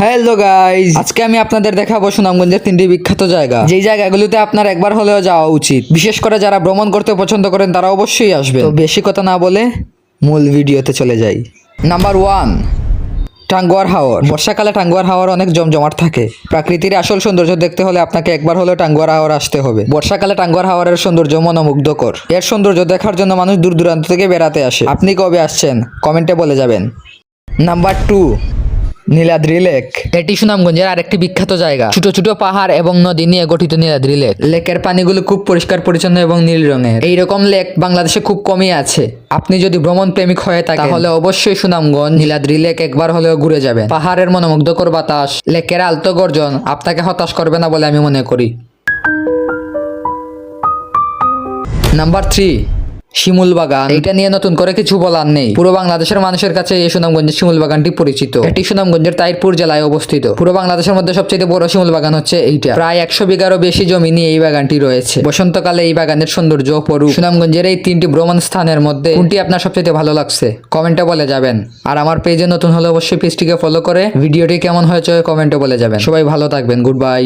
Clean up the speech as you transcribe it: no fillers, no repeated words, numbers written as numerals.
Hello guys, আজকে আমি আপনাদের দেখাবো সুনামগঞ্জের তিনটি বিখ্যাত জায়গা, যেই জায়গাগুলোতে আপনার একবার হলেও যাওয়া উচিত। বিশেষ করে যারা ভ্রমণ করতে পছন্দ করেন তারা অবশ্যই আসবে। তো বেশি কথা না বলে মূল ভিডিওতে চলে যাই। নাম্বার 1, টাঙ্গুয়ার হাওর। বর্ষাকালে টাঙ্গুয়ার হাওর অনেক জমজমাট থাকে। প্রকৃতির আসল সৌন্দর্য দেখতে হলে আপনাকে একবার হলেও টাঙ্গুয়ার হাওর আসতে হবে। বর্ষাকালে টাঙ্গুয়ার হাওরের সৌন্দর্য মনোমুগ্ধকর। এর সৌন্দর্য দেখার জন্য মানুষ দূর দূরান্ত থেকে বেড়াতে আসে। আপনি কবে আসছেন কমেন্টে বলে যাবেন। Number 2, Niladri lake. এটি সুনামগঞ্জের আরেকটি বিখ্যাত জায়গা। ছোট ছোট পাহাড় এবং নদী নিয়ে গঠিত নীলাদ্রি লেক। লেকের পানিগুলো খুব পরিষ্কার পরিচ্ছন্ন এবং নীল রঙের। এইরকম লেক বাংলাদেশে খুব কমই আছে। আপনি যদি ভ্রমণ প্রেমিক হয়ে থাকেন তাহলে অবশ্যই সুনামগঞ্জ নীলাদ্রি লেক একবার হলেও ঘুরে যাবেন। পাহাড়ের মনোমুগ্ধকর বাতাস, লেকের আলতো গর্জন আপনাকে হতাশ করবে না বলে আমি মনে করি। নাম্বার 3, শিমুল বাগান। এটা নিয়ে নতুন করে কিছু বলার নেই। পুরো বাংলাদেশের মানুষের কাছে এই সুনামগঞ্জের শিমুল বাগানটি পরিচিত। এটি সুনামগঞ্জের তাইরপুর জেলায় অবস্থিত। পুরো বাংলাদেশের মধ্যে সবচেয়ে বড় শিমুল বাগান হচ্ছে এইটা। প্রায় 100 বিঘারও বেশি জমি নিয়ে এই বাগানটি রয়েছে। বসন্তকালে এই বাগানের সৌন্দর্য অপরূপ। সুনামগঞ্জের এই 3টি ভ্রমণ স্থানের মধ্যে কোনটি আপনার সবচেয়ে ভালো লাগছে কমেন্টে বলে যাবেন। আর আমার পেজে নতুন হলে অবশ্যই পেজটিকে ফলো করে ভিডিওটি কেমন হয়েছে কমেন্টে বলে যাবেন। সবাই ভালো থাকবেন। Good bye.